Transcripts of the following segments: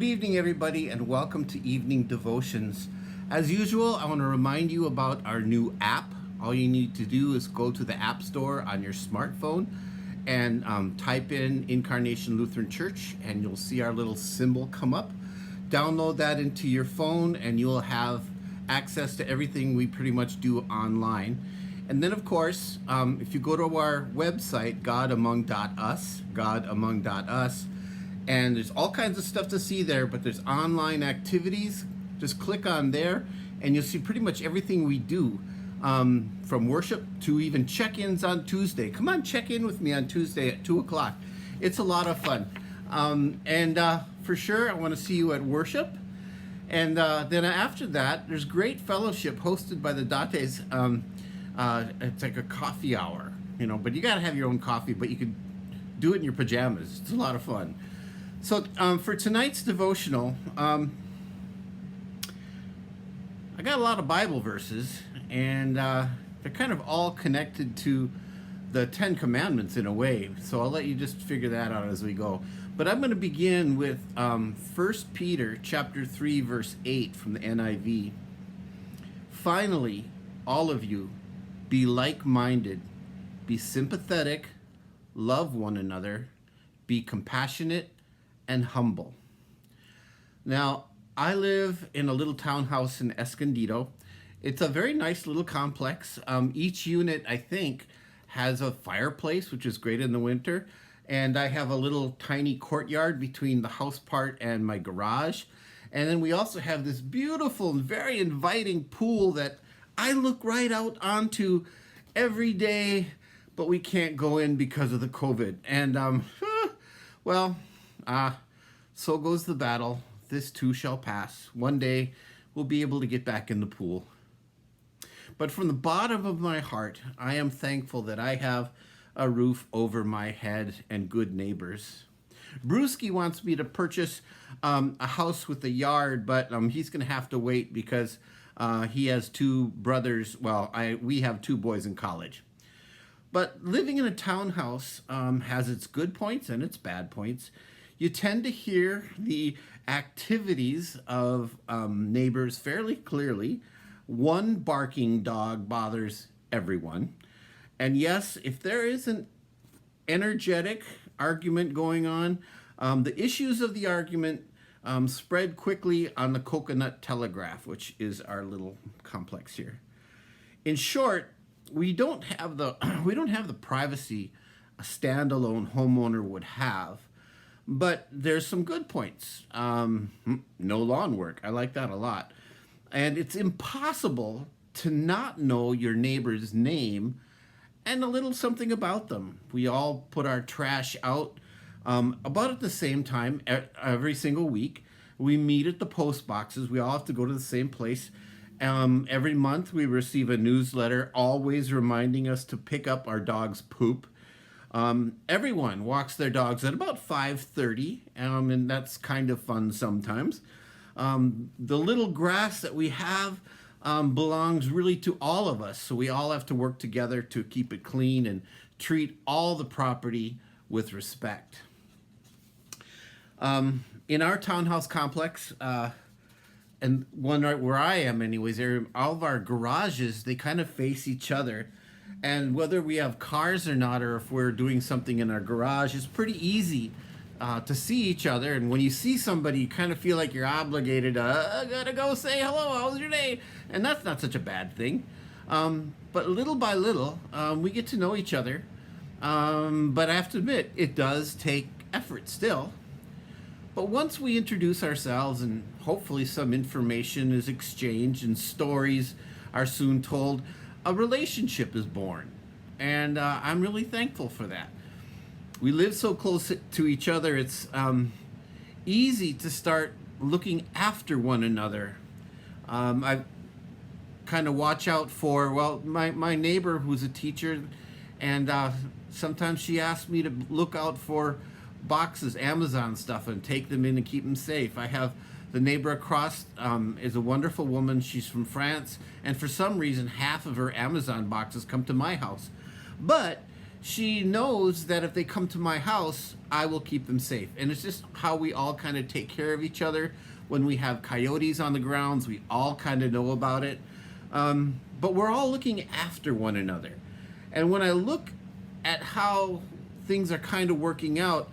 Good evening, everybody, and welcome to Evening Devotions. As usual, I want to remind you about our new app. All you need to do is go to the App Store on your smartphone and type in Incarnation Lutheran Church, and you'll see our little symbol come up. Download that into your phone, and you'll have access to everything we pretty much do online. And then, of course, if you go to our website, godamong.us, and there's all kinds of stuff to see there, but there's online activities. Just click on there, and you'll see pretty much everything we do, from worship to even check-ins on Tuesday. Come on, check in with me on Tuesday at 2 o'clock. It's a lot of fun. For sure, I want to see you at worship. And then after that, there's great fellowship hosted by the Dates. It's like a coffee hour, but you got to have your own coffee, but you could do it in your pajamas. It's a lot of fun. So for tonight's devotional, I got a lot of Bible verses, and they're kind of all connected to the Ten Commandments in a way. So I'll let you just figure that out as we go. But I'm going to begin with 1 Peter chapter 3, verse 8 from the NIV. Finally, all of you, be like-minded, be sympathetic, love one another, be compassionate, and humble. Now, I live in a little townhouse in Escondido. It's a very nice little complex. Each unit, I think, has a fireplace, which is great in the winter. And I have a little tiny courtyard between the house part and my garage. And then we also have this beautiful and very inviting pool that I look right out onto every day, but we can't go in because of the COVID. And, so goes the battle. This too shall pass. One day we'll be able to get back in the pool. But from the bottom of my heart, I am thankful that I have a roof over my head and good neighbors. Brewski wants me to purchase a house with a yard, but he's going to have to wait because he has two brothers. We have two boys in college. But living in a townhouse has its good points and its bad points. You tend to hear the activities of neighbors fairly clearly. One barking dog bothers everyone. And yes, if there is an energetic argument going on, the issues of the argument spread quickly on the Coconut Telegraph, which is our little complex here. In short, we don't have the privacy a standalone homeowner would have. But there's some good points. No lawn work. I like that a lot. And it's impossible to not know your neighbor's name and a little something about them. We all put our trash out about at the same time every single week. We meet at the post boxes. We all have to go to the same place. Every month we receive a newsletter always reminding us to pick up our dog's poop. Everyone walks their dogs at about 5:30, and that's kind of fun sometimes. The little grass that we have belongs really to all of us, so we all have to work together to keep it clean and treat all the property with respect. In our townhouse complex, and one right where I am anyways, all of our garages, they kind of face each other. And whether we have cars or not, or if we're doing something in our garage, it's pretty easy to see each other. And when you see somebody, you kind of feel like you're obligated to, I gotta go say hello, how's your day? And that's not such a bad thing. But little by little, we get to know each other. But I have to admit, it does take effort still. But once we introduce ourselves and hopefully some information is exchanged and stories are soon told, a relationship is born, and I'm really thankful for that. We live so close to each other, it's easy to start looking after one another. I kind of watch out for, my neighbor who's a teacher, and sometimes she asks me to look out for boxes, Amazon stuff, and take them in and keep them safe. I have the neighbor across is a wonderful woman. She's from France, and for some reason, half of her Amazon boxes come to my house. But she knows that if they come to my house, I will keep them safe. And it's just how we all kind of take care of each other. When we have coyotes on the grounds, we all kind of know about it. But we're all looking after one another. And when I look at how things are kind of working out,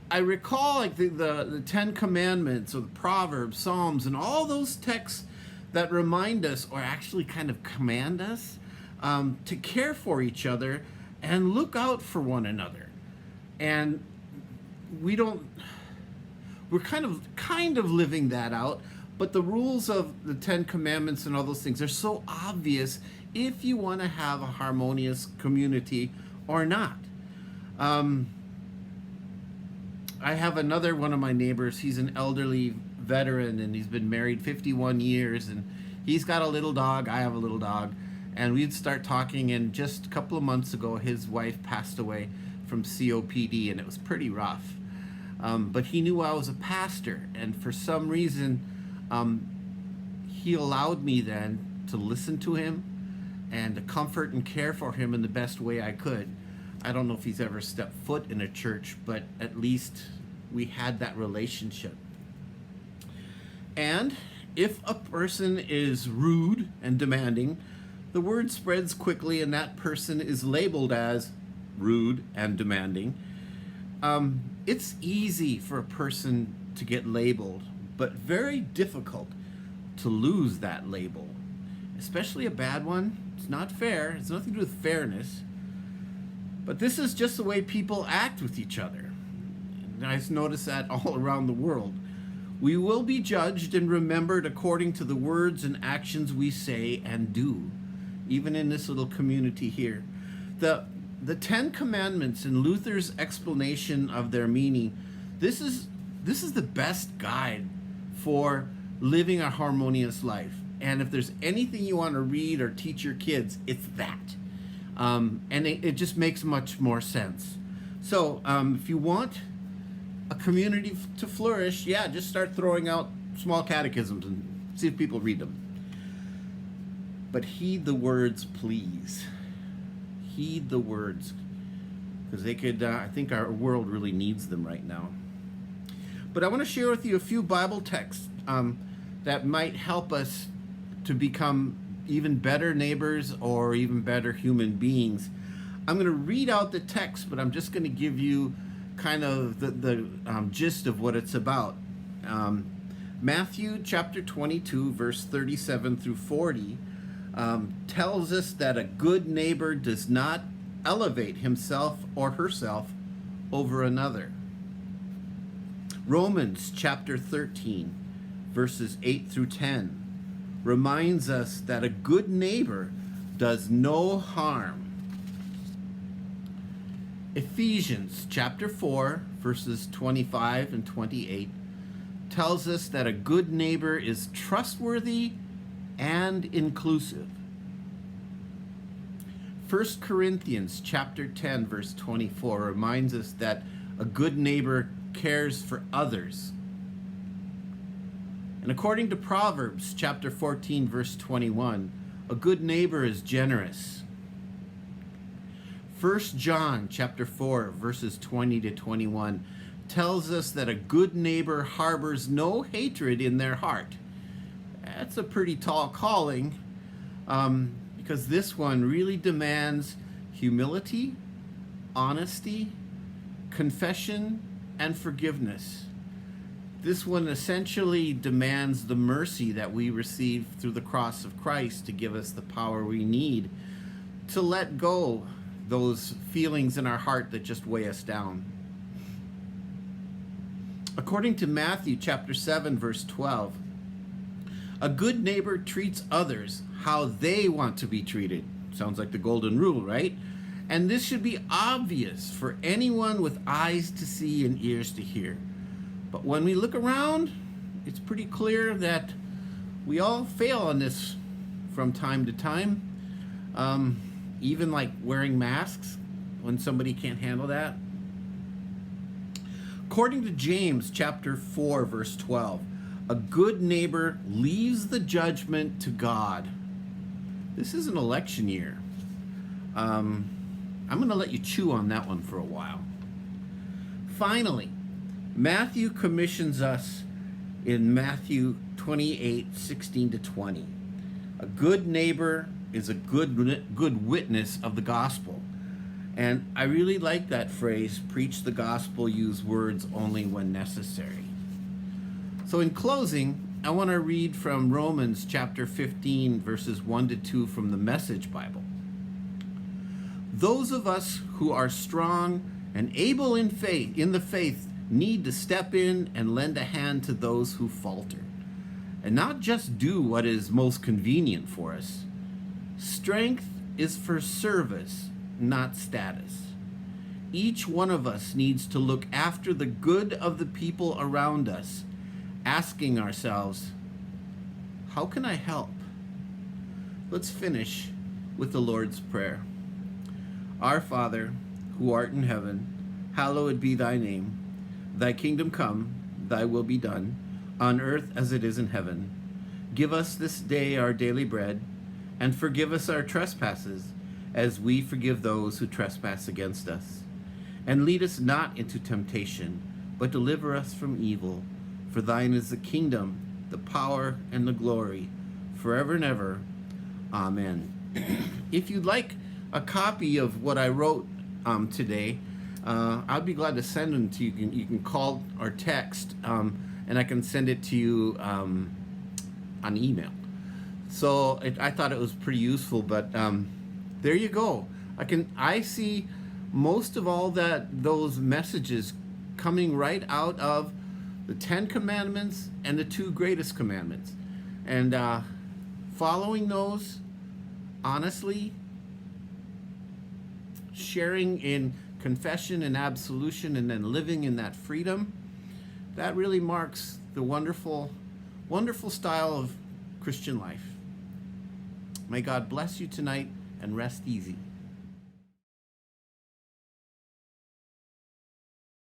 I recall like the Ten Commandments or the Proverbs, Psalms, and all those texts that remind us or actually kind of command us to care for each other and look out for one another. And we're kind of living that out, but the rules of the Ten Commandments and all those things are so obvious if you want to have a harmonious community or not. I have another one of my neighbors. He's an elderly veteran, and he's been married 51 years, and he's got a little dog. I have a little dog. And we'd start talking, and just a couple of months ago, his wife passed away from COPD, and it was pretty rough. But he knew I was a pastor, and for some reason, he allowed me then to listen to him and to comfort and care for him in the best way I could. I don't know if he's ever stepped foot in a church, but at least we had that relationship. And if a person is rude and demanding, the word spreads quickly and that person is labeled as rude and demanding. It's easy for a person to get labeled, but very difficult to lose that label, especially a bad one. It's not fair. It's nothing to do with fairness. But this is just the way people act with each other. And I've noticed that all around the world. We will be judged and remembered according to the words and actions we say and do, even in this little community here. The Ten Commandments and Luther's explanation of their meaning, this is the best guide for living a harmonious life. And if there's anything you want to read or teach your kids, it's that. And it just makes much more sense. So if you want a community to flourish, yeah, just start throwing out small catechisms and see if people read them. But heed the words, please. Heed the words, because they could, I think our world really needs them right now. But I want to share with you a few Bible texts that might help us to become even better neighbors or even better human beings. I'm going to read out the text, but I'm just going to give you kind of the gist of what it's about. Matthew chapter 22, verse 37 through 40 tells us that a good neighbor does not elevate himself or herself over another. Romans chapter 13, verses 8 through 10 reminds us that a good neighbor does no harm. Ephesians chapter 4, verses 25 and 28 tells us that a good neighbor is trustworthy and inclusive. 1 Corinthians chapter 10, verse 24 reminds us that a good neighbor cares for others. And according to Proverbs chapter 14, verse 21, a good neighbor is generous. 1 John chapter 4, verses 20 to 21 tells us that a good neighbor harbors no hatred in their heart. That's a pretty tall calling, because this one really demands humility, honesty, confession, and forgiveness. This one essentially demands the mercy that we receive through the cross of Christ to give us the power we need to let go those feelings in our heart that just weigh us down. According to Matthew chapter 7, verse 12, a good neighbor treats others how they want to be treated. Sounds like the golden rule, right? And this should be obvious for anyone with eyes to see and ears to hear. But when we look around, it's pretty clear that we all fail on this from time to time. Even like wearing masks when somebody can't handle that. According to James chapter 4, verse 12, a good neighbor leaves the judgment to God. This is an election year. I I'm going to let you chew on that one for a while. Finally, Matthew commissions us in Matthew 28:16-20. A good neighbor is a good witness of the gospel. And I really like that phrase, preach the gospel, use words only when necessary. So in closing, I want to read from Romans chapter 15, verses 1-2 from the Message Bible. Those of us who are strong and able in the faith, need to step in and lend a hand to those who falter, and not just do what is most convenient for us. Strength is for service, not status. Each one of us needs to look after the good of the people around us, asking ourselves, how can I help? Let's finish with the Lord's Prayer. Our Father, who art in heaven, hallowed be thy name. Thy kingdom come, thy will be done, on earth as it is in heaven. Give us this day our daily bread, and forgive us our trespasses, as we forgive those who trespass against us. And lead us not into temptation, but deliver us from evil. For thine is the kingdom, the power, and the glory, forever and ever. Amen. If you'd like a copy of what I wrote today, I'd be glad to send them to you. You can call or text, and I can send it to you on email. So I thought it was pretty useful, but there you go. I see most of all those messages coming right out of the 10 Commandments and the 2 greatest commandments, and following those honestly, sharing in confession and absolution, and then living in that freedom, that really marks the wonderful, wonderful style of Christian life. May God bless you tonight and rest easy.